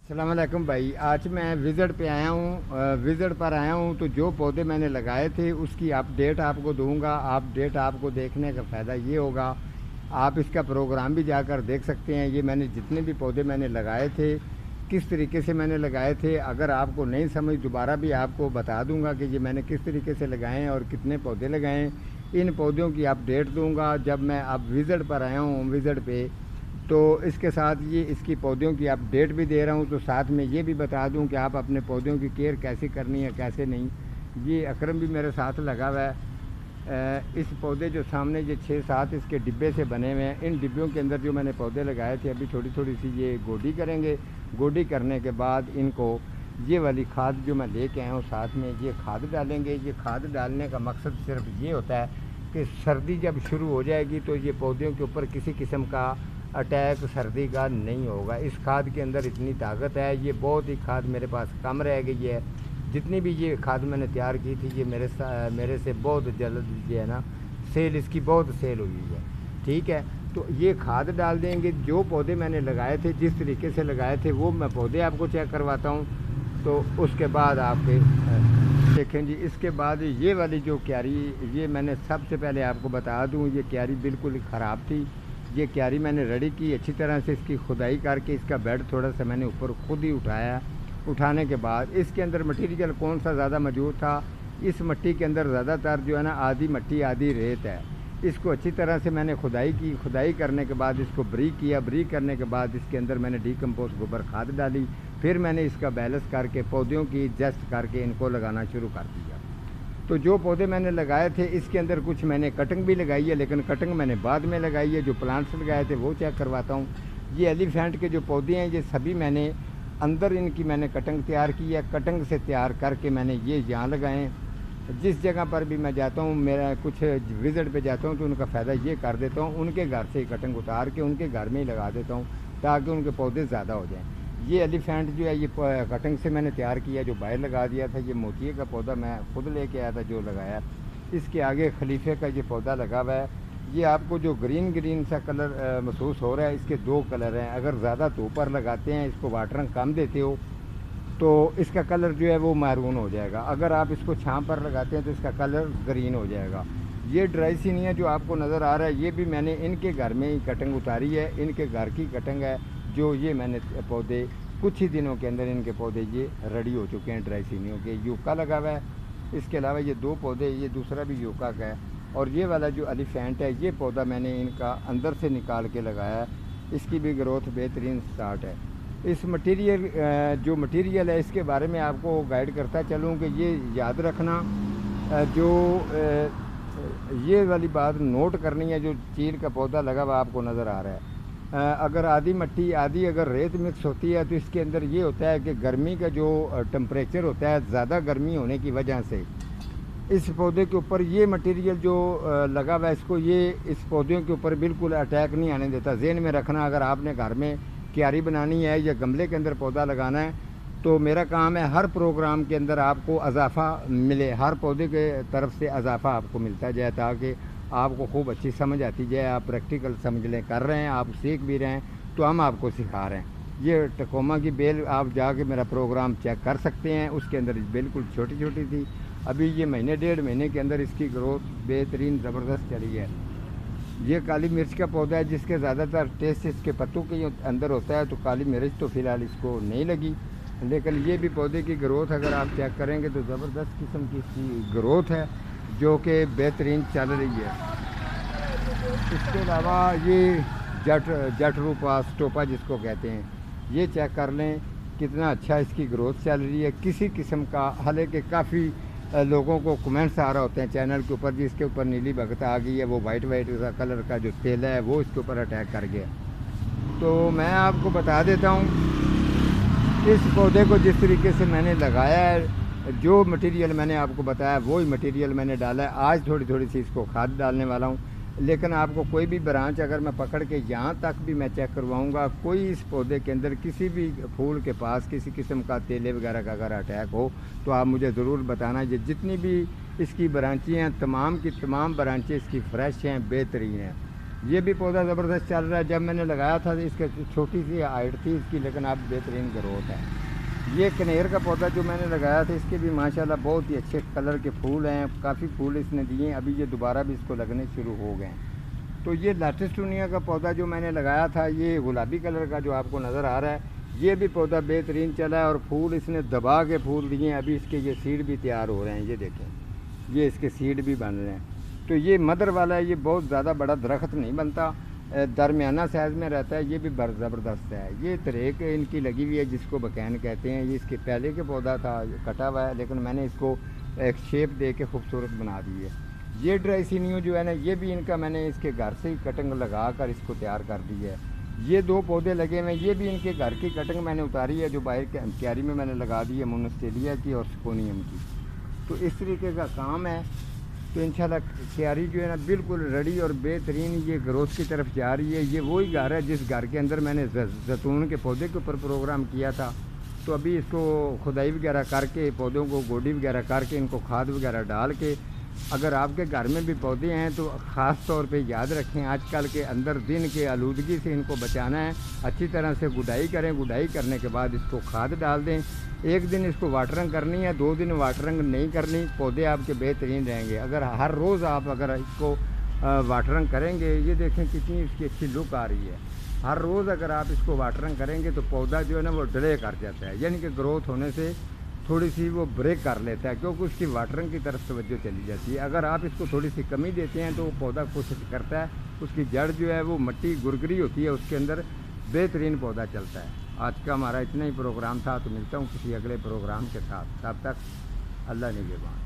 अस्सलाम वालेकुम भाई। आज मैं विज़िट पे आया हूँ, विज़िट पर आया हूँ तो जो पौधे मैंने लगाए थे उसकी अपडेट आपको दूंगा। अपडेट आपको देखने का फ़ायदा ये होगा, आप इसका प्रोग्राम भी जाकर देख सकते हैं। ये मैंने जितने भी पौधे मैंने लगाए थे, किस तरीके से मैंने लगाए थे, अगर आपको नहीं समझ दोबारा भी आपको बता दूंगा कि ये मैंने किस तरीके से लगाए हैं और कितने पौधे लगाए हैं। इन पौधों की अपडेट दूंगा जब मैं अब विज़िट पर आया हूँ, विज़िट पे। तो इसके साथ ये इसकी पौधों की अपडेट भी दे रहा हूँ, तो साथ में ये भी बता दूँ कि आप अपने पौधों की केयर कैसे करनी है कैसे नहीं। ये अकरम भी मेरे साथ लगा हुआ है। इस पौधे जो सामने ये 6-7 इसके डिब्बे से बने हुए हैं, इन डिब्बों के अंदर जो मैंने पौधे लगाए थे अभी थोड़ी थोड़ी सी ये गोडी करेंगे। गोडी करने के बाद इनको ये वाली खाद जो मैं लेके आया हूँ साथ में ये खाद डालेंगे। ये खाद डालने का मकसद सिर्फ ये होता है कि सर्दी जब शुरू हो जाएगी तो ये पौधों के ऊपर किसी किस्म का अटैक सर्दी का नहीं होगा। इस खाद के अंदर इतनी ताकत है। ये बहुत ही खाद मेरे पास कम रह गई है। जितनी भी ये खाद मैंने तैयार की थी ये मेरे से बहुत जल्द जो है ना सेल, इसकी बहुत सेल हुई है। ठीक है, तो ये खाद डाल देंगे। जो पौधे मैंने लगाए थे जिस तरीके से लगाए थे वो मैं पौधे आपको चेक करवाता हूँ, तो उसके बाद आपके देखें जी। इसके बाद ये वाली जो क्यारी, ये मैंने सबसे पहले आपको बता दूँ, ये क्यारी बिल्कुल ख़राब थी। ये क्यारी मैंने रेडी की अच्छी तरह से, इसकी खुदाई करके इसका बेड थोड़ा सा मैंने ऊपर खुद ही उठाया। उठाने के बाद इसके अंदर मटेरियल कौन सा ज़्यादा मौजूद था, इस मिट्टी के अंदर ज़्यादातर जो है ना आधी मिट्टी आधी रेत है। इसको अच्छी तरह से मैंने खुदाई की। खुदाई करने के बाद इसको ब्रीक किया। ब्रीक करने के बाद इसके अंदर मैंने डीकम्पोस्ट गोबर खाद डाली। फिर मैंने इसका बैलेंस करके पौधों की एडजस्ट करके इनको लगाना शुरू कर दिया। तो जो पौधे मैंने लगाए थे इसके अंदर कुछ मैंने कटिंग भी लगाई है, लेकिन कटिंग मैंने बाद में लगाई है। जो प्लांट्स लगाए थे वो चेक करवाता हूँ। ये एलिफेंट के जो पौधे हैं ये सभी मैंने अंदर इनकी मैंने कटिंग तैयार की है। कटिंग से तैयार करके मैंने ये यहाँ लगाए हैं। जिस जगह पर भी मैं जाता हूँ, मेरा कुछ विज़िट पे जाता हूँ तो उनका फ़ायदा ये कर देता हूँ, उनके घर से ही कटिंग उतार के उनके घर में ही लगा देता हूँ ताकि उनके पौधे ज़्यादा हो जाएँ। ये एलिफेंट जो है ये कटिंग से मैंने तैयार किया, जो बाहर लगा दिया था। ये मोतिये का पौधा मैं खुद लेके आया था जो लगाया। इसके आगे खलीफे का ये पौधा लगा हुआ है। ये आपको जो ग्रीन ग्रीन सा कलर महसूस हो रहा है, इसके दो कलर हैं। अगर ज़्यादा धूप पर लगाते हैं, इसको वाटरिंग कम देते हो तो इसका कलर जो है वो मैरून हो जाएगा। अगर आप इसको छाँव पर लगाते हैं तो इसका कलर ग्रीन हो जाएगा। ये ड्राई सीनिया जो आपको नज़र आ रहा है ये भी मैंने इनके घर में ही कटिंग उतारी है। इनके घर की कटिंग है जो ये मैंने पौधे कुछ ही दिनों के अंदर इनके पौधे ये रेडी हो चुके हैं ड्राई सीनियों के। यूका लगा हुआ है। इसके अलावा ये दो पौधे, ये दूसरा भी यूका का है। और ये वाला जो एलिफेंट है ये पौधा मैंने इनका अंदर से निकाल के लगाया है। इसकी भी ग्रोथ बेहतरीन स्टार्ट है। इस मटेरियल जो मटेरियल है इसके बारे में आपको गाइड करता चलूँ कि ये याद रखना, जो ये वाली बात नोट करनी है। जो चील का पौधा लगा हुआ आपको नज़र आ रहा है, अगर आधी मिट्टी आधी अगर रेत मिक्स होती है तो इसके अंदर ये होता है कि गर्मी का जो टेम्परेचर होता है, ज़्यादा गर्मी होने की वजह से इस पौधे के ऊपर ये मटेरियल जो लगा हुआ है इसको ये इस पौधों के ऊपर बिल्कुल अटैक नहीं आने देता। ज़हन में रखना, अगर आपने घर में क्यारी बनानी है या गमले के अंदर पौधा लगाना है तो मेरा काम है हर प्रोग्राम के अंदर आपको इजाफ़ा मिले, हर पौधे के तरफ से इजाफ़ा आपको मिलता जाए ताकि आपको खूब अच्छी समझ आती जाए। आप प्रैक्टिकल समझ लें, कर रहे हैं, आप सीख भी रहे हैं तो हम आपको सिखा रहे हैं। ये टकोमा की बेल आप जाके मेरा प्रोग्राम चेक कर सकते हैं, उसके अंदर बिल्कुल छोटी छोटी थी। अभी ये महीने डेढ़ महीने के अंदर इसकी ग्रोथ बेहतरीन ज़बरदस्त चली है। ये काली मिर्च का पौधा है जिसके ज़्यादातर टेस्ट इसके पत्तों के अंदर होता है, तो काली मिर्च तो फ़िलहाल इसको नहीं लगी। लेकिन ये भी पौधे की ग्रोथ अगर आप चेक करेंगे तो ज़बरदस्त किस्म की इसकी ग्रोथ है जो कि बेहतरीन चल रही है। इसके अलावा ये जटरूपा स्टोपा जिसको कहते हैं, ये चेक कर लें कितना अच्छा इसकी ग्रोथ चल रही है। किसी किस्म का, हालांकि काफ़ी लोगों को कमेंट्स आ रहे होते हैं चैनल के ऊपर जिसके ऊपर नीली भगत आ गई है, वो वाइट सा कलर का जो तेल है वो इसके ऊपर अटैक कर गया। तो मैं आपको बता देता हूँ इस पौधे को जिस तरीके से मैंने लगाया है, जो मटेरियल मैंने आपको बताया वही मटेरियल मैंने डाला है। आज थोड़ी थोड़ी सी इसको खाद डालने वाला हूँ, लेकिन आपको कोई भी ब्रांच अगर मैं पकड़ के यहाँ तक भी मैं चेक करवाऊँगा, कोई इस पौधे के अंदर किसी भी फूल के पास किसी किस्म का तेले वगैरह का अगर अटैक हो तो आप मुझे ज़रूर बताना। ये जितनी भी इसकी ब्रांचें हैं तमाम की तमाम ब्रांचें इसकी फ्रेश हैं, बेहतरीन हैं। ये भी पौधा ज़बरदस्त चल रहा है। जब मैंने लगाया था तो इसका छोटी सी हाइट थी इसकी, लेकिन अब बेहतरीन ग्रोथ है। ये कनेर का पौधा जो मैंने लगाया था इसके भी माशाल्लाह बहुत ही अच्छे कलर के फूल हैं, काफ़ी फूल इसने दिए हैं। अभी ये दोबारा भी इसको लगने शुरू हो गए हैं। तो ये लाटिस्टूनिया का पौधा जो मैंने लगाया था, ये गुलाबी कलर का जो आपको नज़र आ रहा है, ये भी पौधा बेहतरीन चला है और फूल इसने दबा के फूल दिए हैं। अभी इसके ये सीड भी तैयार हो रहे हैं, ये देखें, ये इसके सीड भी बन रहे हैं। तो ये मदर वाला है, ये बहुत ज़्यादा बड़ा दरख्त नहीं बनता, दरमियाना साइज़ में रहता है। ये भी ज़बरदस्त है। ये तरेक इनकी लगी हुई है जिसको बकैन कहते हैं। ये इसके पहले के पौधा था, कटा हुआ है, लेकिन मैंने इसको एक शेप दे के खूबसूरत बना दी है। ये ड्राइसिनियो जो है ना, ये भी इनका मैंने इसके घर से ही कटिंग लगा कर इसको तैयार कर दी है। ये 2 पौधे लगे हुए हैं, ये भी इनके घर की कटिंग मैंने उतारी है, जो बाहर क्यारी में मैंने लगा दी है, मोनस्टेलिया की और स्कोनियम की। तो इस तरीके का काम है। तो इंशाल्लाह क्यारी जो है ना बिल्कुल रेडी और बेहतरीन ये ग्रोथ की तरफ जा रही है। ये वही घर है जिस घर के अंदर मैंने जैतून के पौधे के ऊपर प्रोग्राम किया था। तो अभी इसको खुदाई वगैरह करके, पौधों को गोडी वगैरह करके, इनको खाद वगैरह डाल के, अगर आपके घर में भी पौधे हैं तो ख़ास तौर पे याद रखें, आजकल के अंदर दिन के आलूदगी से इनको बचाना है। अच्छी तरह से गुडाई करें, गुडाई करने के बाद इसको खाद डाल दें। एक दिन इसको वाटरिंग करनी है, 2 दिन वाटरिंग नहीं करनी, पौधे आपके बेहतरीन रहेंगे। अगर हर रोज़ आप अगर इसको वाटरिंग करेंगे, ये देखें कितनी इसकी अच्छी लुक आ रही है। हर रोज़ अगर आप इसको वाटरिंग करेंगे तो पौधा जो है ना वो डिले कर जाता है, यानी कि ग्रोथ होने से थोड़ी सी वो ब्रेक कर लेता है, क्योंकि उसकी वाटरिंग की तरफ तवज्जो चली जाती है। अगर आप इसको थोड़ी सी कमी देते हैं तो वो पौधा कोशिश करता है, उसकी जड़ जो है वो मिट्टी गुरगरी होती है, उसके अंदर बेहतरीन पौधा चलता है। आज का हमारा इतना ही प्रोग्राम था, तो मिलता हूँ किसी अगले प्रोग्राम के साथ। तब तक अल्लाह निगहबान।